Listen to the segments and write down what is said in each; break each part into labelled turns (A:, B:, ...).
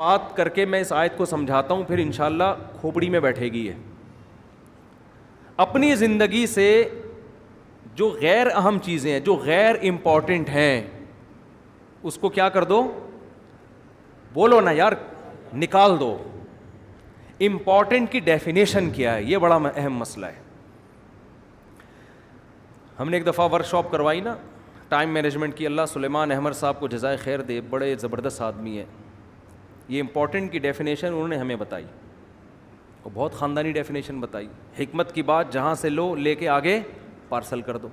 A: بات کر کے میں اس آیت کو سمجھاتا ہوں، پھر انشاءاللہ کھوپڑی میں بیٹھے گی یہ. اپنی زندگی سے جو غیر اہم چیزیں ہیں، جو غیر امپورٹنٹ ہیں، اس کو کیا کر دو؟ بولو نا یار، نکال دو. امپورٹنٹ کی ڈیفینیشن کیا ہے، یہ بڑا اہم مسئلہ ہے. ہم نے ایک دفعہ ورک شاپ کروائی نا ٹائم مینجمنٹ کی. اللہ سلیمان احمد صاحب کو جزائے خیر دے، بڑے زبردست آدمی ہیں. یہ امپورٹنٹ کی ڈیفینیشن انہوں نے ہمیں بتائی، اور بہت خاندانی ڈیفینیشن بتائی. حکمت کی بات جہاں سے لو، لے کے آگے پارسل کر دو.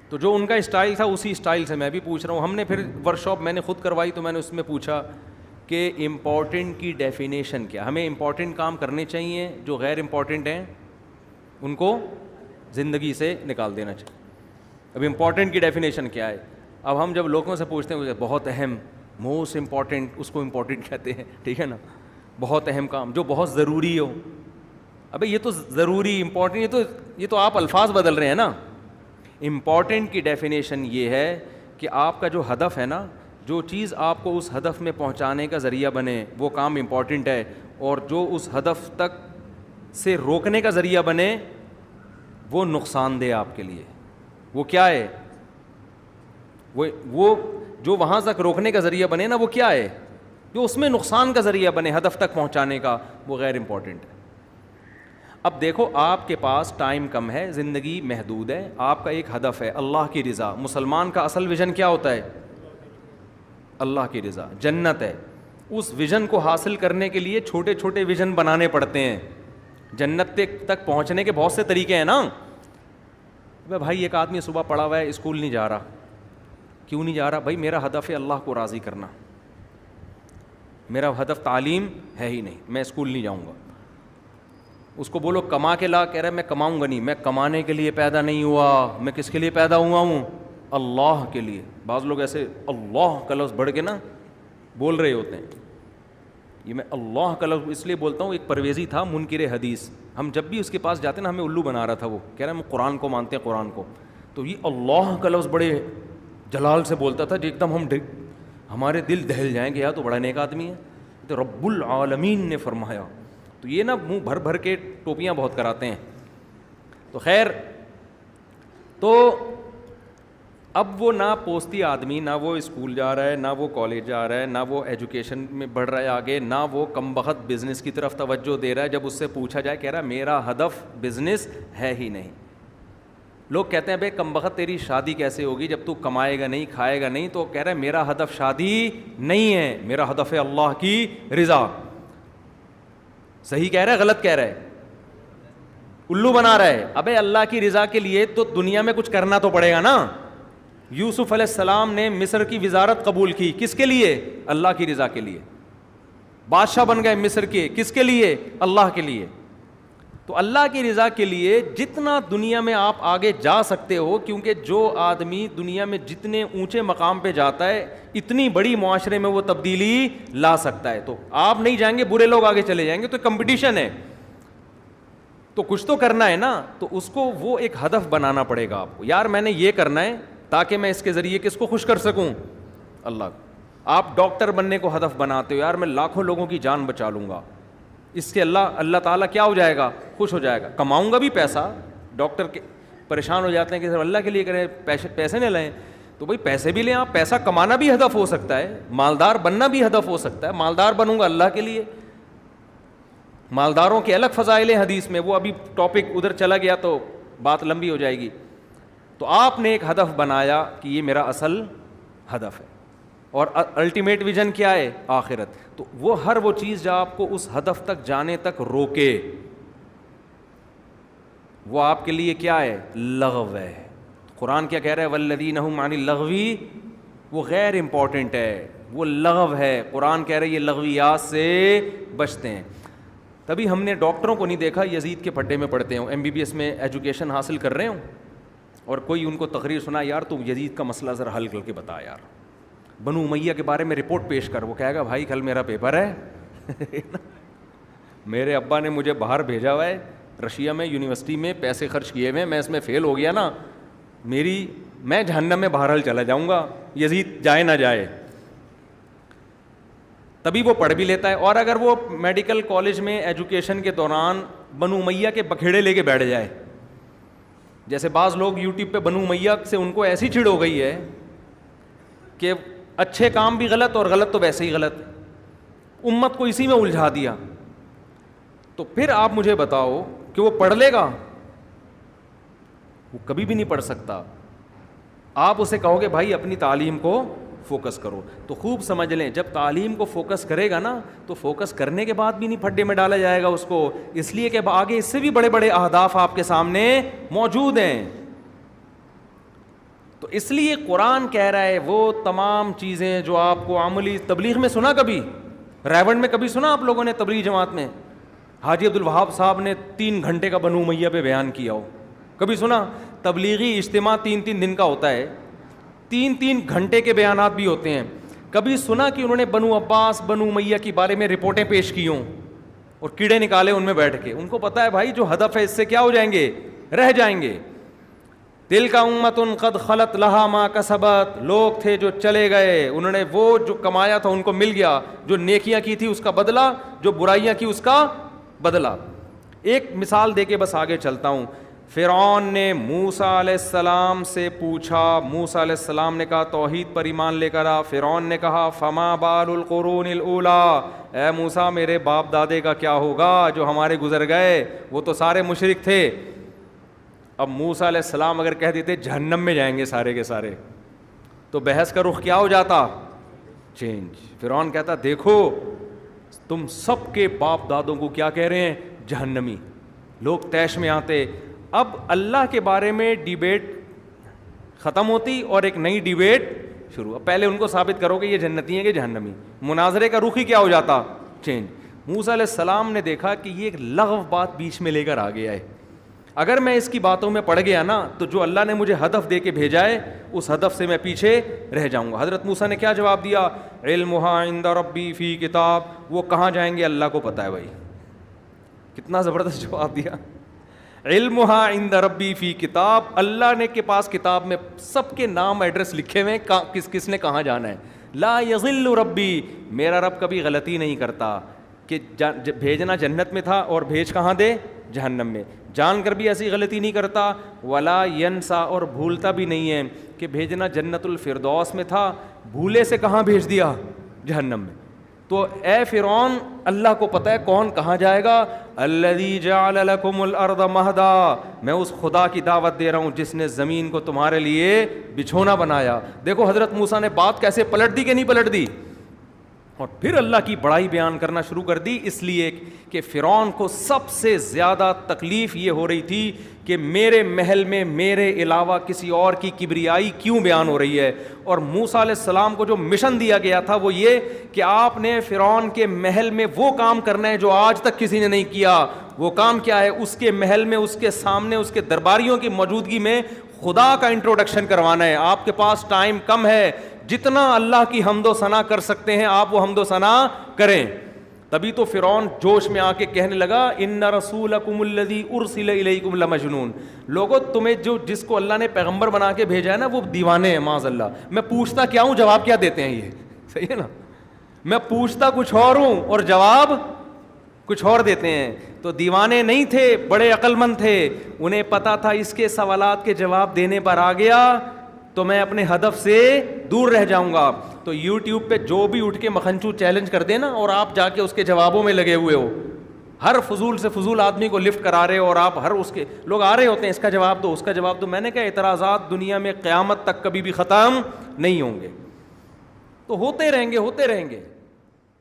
A: تو جو ان کا اسٹائل تھا اسی اسٹائل سے میں بھی پوچھ رہا ہوں. ہم نے پھر ورک شاپ میں نے خود کروائی، تو میں نے اس میں پوچھا کہ امپورٹنٹ کی ڈیفینیشن کیا. ہمیں امپورٹنٹ کام کرنے چاہیے، جو غیر امپورٹنٹ ہیں ان کو زندگی سے نکال دینا چاہیے. اب امپورٹنٹ کی ڈیفینیشن کیا ہے؟ اب ہم جب لوگوں سے پوچھتے ہیں بہت اہم، موسٹ امپورٹنٹ، اس کو امپورٹنٹ کہتے ہیں، ٹھیک ہے نا. بہت اہم کام جو بہت ضروری ہو. ابھی یہ تو ضروری امپورٹنٹ، یہ تو آپ الفاظ بدل رہے ہیں نا. امپورٹنٹ کی ڈیفینیشن یہ ہے کہ آپ کا جو ہدف ہے نا، جو چیز آپ کو اس ہدف میں پہنچانے کا ذریعہ بنے، وہ کام امپورٹنٹ ہے. اور جو اس ہدف تک سے روکنے کا ذریعہ بنے وہ نقصان دہ آپ کے لیے. وہ کیا ہے؟ وہ جو وہاں تک روکنے کا ذریعہ بنے نا، وہ کیا ہے؟ جو اس میں نقصان کا ذریعہ بنے ہدف تک پہنچانے کا، وہ غیر امپورٹنٹ ہے. اب دیکھو، آپ کے پاس ٹائم کم ہے، زندگی محدود ہے، آپ کا ایک ہدف ہے اللہ کی رضا. مسلمان کا اصل ویژن کیا ہوتا ہے؟ اللہ کی رضا، جنت ہے. اس ویژن کو حاصل کرنے کے لیے چھوٹے چھوٹے ویژن بنانے پڑتے ہیں. جنت تک پہنچنے کے بہت سے طریقے ہیں نا. بھائی ایک آدمی صبح پڑھا ہوا ہے، اسکول نہیں جا رہا. کیوں نہیں جا رہا؟ بھائی میرا ہدف ہے اللہ کو راضی کرنا، میرا ہدف تعلیم ہے ہی نہیں، میں اسکول نہیں جاؤں گا. اس کو بولو کما کے لا، کہہ رہا ہے میں کماؤں گا نہیں. میں کمانے کے لیے پیدا نہیں ہوا، میں کس کے لیے پیدا ہوا ہوں؟ اللہ کے لیے. بعض لوگ ایسے اللہ کا لفظ بڑھ کے نا بول رہے ہوتے ہیں. یہ میں اللہ کا لفظ اس لیے بولتا ہوں، ایک پرویزی تھا منکر حدیث، ہم جب بھی اس کے پاس جاتے نا ہمیں الو بنا رہا تھا. وہ کہہ رہا ہے ہم قرآن کو مانتے ہیں، قرآن کو. تو یہ اللہ کا لفظ بڑے جلال سے بولتا تھا، ایک دم ہمارے دل دہل جائیں گے، یا تو بڑا نیک آدمی ہے. تو رب العالمین نے فرمایا. تو یہ نا منہ بھر بھر کے ٹوپیاں بہت کراتے ہیں. تو خیر، تو اب وہ نہ پوستی آدمی، نہ وہ اسکول جا رہا ہے، نہ وہ کالج جا رہا ہے، نہ وہ ایجوکیشن میں بڑھ رہا ہے آگے، نہ وہ کم بخت بزنس کی طرف توجہ دے رہا ہے. جب اس سے پوچھا جائے، کہہ رہا ہے میرا ہدف بزنس ہے ہی نہیں. لوگ کہتے ہیں بھائی کم بخت تیری شادی کیسے ہوگی جب تو کمائے گا نہیں، کھائے گا نہیں. تو کہہ رہا ہے میرا ہدف شادی نہیں ہے، میرا ہدف ہے اللہ کی رضا. صحیح کہہ رہا ہے غلط کہہ رہا ہے؟ الو بنا رہا ہے. ابے اللہ کی رضا کے لیے تو دنیا میں کچھ کرنا تو پڑے گا نا. یوسف علیہ السلام نے مصر کی وزارت قبول کی، کس کے لیے؟ اللہ کی رضا کے لیے. بادشاہ بن گئے مصر کے، کس کے لیے؟ اللہ کے لیے. تو اللہ کی رضا کے لیے جتنا دنیا میں آپ آگے جا سکتے ہو، کیونکہ جو آدمی دنیا میں جتنے اونچے مقام پہ جاتا ہے اتنی بڑی معاشرے میں وہ تبدیلی لا سکتا ہے. تو آپ نہیں جائیں گے، برے لوگ آگے چلے جائیں گے. تو کمپٹیشن ہے، تو کچھ تو کرنا ہے نا. تو اس کو وہ ایک ہدف بنانا پڑے گا آپ کو. یار میں نے یہ کرنا ہے تاکہ میں اس کے ذریعے کس کو خوش کر سکوں؟ اللہ کو. آپ ڈاکٹر بننے کو ہدف بناتے ہو، یار میں لاکھوں لوگوں کی جان بچا لوں گا، اس سے اللہ تعالیٰ کیا ہو جائے گا؟ خوش ہو جائے گا. کماؤں گا بھی پیسہ. ڈاکٹر کے پریشان ہو جاتے ہیں کہ صرف اللہ کے لیے کریں، پیسے نہ لیں. تو بھائی پیسے بھی لیں آپ. پیسہ کمانا بھی ہدف ہو سکتا ہے، مالدار بننا بھی ہدف ہو سکتا ہے. مالدار بنوں گا اللہ کے لیے. مالداروں کے الگ فضائل حدیث میں، وہ ابھی ٹاپک ادھر چلا گیا تو بات لمبی ہو جائے گی. تو آپ نے ایک ہدف بنایا کہ یہ میرا اصل ہدف ہے، اور الٹیمیٹ ویژن کیا ہے؟ آخرت. تو وہ چیز جو آپ کو اس ہدف تک جانے تک روکے، وہ آپ کے لیے کیا ہے؟ لغو ہے. قرآن کیا کہہ رہا ہے؟ والذین هم عن اللغو، وہ غیر امپورٹنٹ ہے، وہ لغو ہے. قرآن کہہ رہا ہے یہ لغویات سے بچتے ہیں. تبھی ہم نے ڈاکٹروں کو نہیں دیکھا یزید کے پھڈے میں پڑھتے ہوں، MBBS میں ایجوکیشن حاصل کر رہے ہوں، اور کوئی ان کو تقریر سنا، یار تو یزید کا مسئلہ ذرا حل کر کے بتا یار، بنو امیہ کے بارے میں رپورٹ پیش کر. وہ کہے گا بھائی کل میرا پیپر ہے میرے ابا نے مجھے باہر بھیجا ہوا ہے رشیا میں، یونیورسٹی میں پیسے خرچ کیے ہوئے، میں اس میں فیل ہو گیا نا، میں جہنم میں بہرحال چلا جاؤں گا، یزید جائے نہ جائے. تبھی وہ پڑھ بھی لیتا ہے. اور اگر وہ میڈیکل کالج میں ایجوکیشن کے دوران بنو امیہ کے بکھیڑے لے کے بیٹھ جائے, جیسے بعض لوگ یوٹیوب پہ بنو امیہ سے ان کو ایسی چڑ ہو گئی ہے کہ اچھے کام بھی غلط اور غلط تو ویسے ہی غلط, امت کو اسی میں الجھا دیا, تو پھر آپ مجھے بتاؤ کہ وہ پڑھ لے گا؟ وہ کبھی بھی نہیں پڑھ سکتا. آپ اسے کہو گے بھائی اپنی تعلیم کو فوکس کرو, تو خوب سمجھ لیں جب تعلیم کو فوکس کرے گا نا تو فوکس کرنے کے بعد بھی نہیں پھڈے میں ڈالا جائے گا اس کو, اس لیے کہ آگے اس سے بھی بڑے بڑے اہداف آپ کے سامنے موجود ہیں. تو اس لیے قرآن کہہ رہا ہے وہ تمام چیزیں جو آپ کو عملی تبلیغ میں سنا, کبھی ریونڈ میں کبھی سنا آپ لوگوں نے تبلیغ جماعت میں حاجی عبدالوہاب صاحب نے 3 گھنٹے کا بنو امیہ پہ بیان کیا ہو؟ کبھی سنا؟ تبلیغی اجتماع 3 دن کا ہوتا ہے, 3 گھنٹے کے بیانات بھی ہوتے ہیں. کبھی سنا کہ انہوں نے بنو عباس بنو امیہ کے بارے میں رپورٹیں پیش کی ہوں اور کیڑے نکالے ان میں بیٹھ کے؟ ان کو پتا ہے بھائی جو ہدف ہے اس سے کیا ہو جائیں گے, رہ جائیں گے. تلک امۃ قد خلت لہا ما کسبت, لوگ تھے جو چلے گئے, انہوں نے وہ جو کمایا تھا ان کو مل گیا, جو نیکیاں کی تھی اس کا بدلہ, جو برائیاں کی اس کا بدلہ. ایک مثال دے کے بس آگے چلتا ہوں. فرعون نے موسیٰ علیہ السلام سے پوچھا, موسیٰ علیہ السلام نے کہا توحید پر ایمان لے کر آ. فرعون نے کہا فما بال القرون الاولیٰ, اے موسیٰ میرے باپ دادے کا کیا ہوگا جو ہمارے گزر گئے, وہ تو سارے مشرک تھے. اب موسیٰ علیہ السلام اگر کہہ دیتے جہنم میں جائیں گے سارے کے سارے, تو بحث کا رخ کیا ہو جاتا؟ چینج. فرعون کہتا دیکھو تم سب کے باپ دادوں کو کیا کہہ رہے ہیں, جہنمی. لوگ طیش میں آتے. اب اللہ کے بارے میں ڈیبیٹ ختم ہوتی اور ایک نئی ڈیبیٹ شروع. اب پہلے ان کو ثابت کرو کہ یہ جنتی ہیں کہ جہنمی. مناظرے کا رخ ہی کیا ہو جاتا؟ چینج. موسیٰ علیہ السلام نے دیکھا کہ یہ ایک لغو بات بیچ میں لے کر آ گیا ہے, اگر میں اس کی باتوں میں پڑ گیا نا تو جو اللہ نے مجھے ہدف دے کے بھیجا ہے اس ہدف سے میں پیچھے رہ جاؤں گا. حضرت موسیٰ نے کیا جواب دیا؟ علمھا عند ربی فی کتاب. وہ کہاں جائیں گے اللہ کو پتہ ہے. بھائی کتنا زبردست جواب دیا. علمھا عند ربی فی کتاب, اللہ نے کے پاس کتاب میں سب کے نام ایڈریس لکھے ہوئے ہیں, کس کس نے کہاں جانا ہے. لا یضل ربی, میرا رب کبھی غلطی نہیں کرتا کہ بھیجنا جنت میں تھا اور بھیج کہاں دے, جہنم میں. جان کر بھی ایسی غلطی نہیں کرتا. ولا ینسا, اور بھولتا بھی نہیں ہے کہ بھیجنا جنت الفردوس میں تھا, بھولے سے کہاں بھیج دیا, جہنم میں. تو اے فرعون اللہ کو پتہ ہے کون کہاں جائے گا. الذی جعل لکم الارض مہدا, میں اس خدا کی دعوت دے رہا ہوں جس نے زمین کو تمہارے لیے بچھونا بنایا. دیکھو حضرت موسیٰ نے بات کیسے پلٹ دی کہ نہیں پلٹ دی, اور پھر اللہ کی بڑائی بیان کرنا شروع کر دی. اس لیے کہ فرعون کو سب سے زیادہ تکلیف یہ ہو رہی تھی کہ میرے محل میں میرے علاوہ کسی اور کی کبریائی کیوں بیان ہو رہی ہے. اور موسیٰ علیہ السلام کو جو مشن دیا گیا تھا وہ یہ کہ آپ نے فرعون کے محل میں وہ کام کرنا ہے جو آج تک کسی نے نہیں کیا. وہ کام کیا ہے؟ اس کے محل میں, اس کے سامنے, اس کے درباریوں کی موجودگی میں خدا کا انٹروڈکشن کروانا ہے. آپ کے پاس ٹائم کم ہے, جتنا اللہ کی حمد و ثنا کر سکتے ہیں آپ وہ حمد و ثنا کریں. تبھی تو فرعون جوش میں آ کے کہنے لگا ان رسولکم الذی ارسل الیکم لمجنون. لوگوں تمہیں جس کو اللہ نے پیغمبر بنا کے بھیجا ہے نا وہ دیوانے ہیں معاذ اللہ. میں پوچھتا کیا ہوں, جواب کیا دیتے ہیں یہ, صحیح ہے نا. میں پوچھتا کچھ اور ہوں اور جواب کچھ اور دیتے ہیں. تو دیوانے نہیں تھے, بڑے عقل مند تھے. انہیں پتا تھا اس کے سوالات کے جواب دینے پر آ گیا تو میں اپنے ہدف سے دور رہ جاؤں گا. تو یوٹیوب پہ جو بھی اٹھ کے مکھنچو چیلنج کر دے نا اور آپ جا کے اس کے جوابوں میں لگے ہوئے ہو, ہر فضول سے فضول آدمی کو لفٹ کرا رہے ہو اور آپ ہر اس کے لوگ آ رہے ہوتے ہیں اس کا جواب دو, اس کا جواب دو. میں نے کہا اعتراضات دنیا میں قیامت تک کبھی بھی ختم نہیں ہوں گے, تو ہوتے رہیں گے.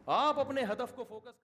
A: آپ اپنے ہدف کو فوکس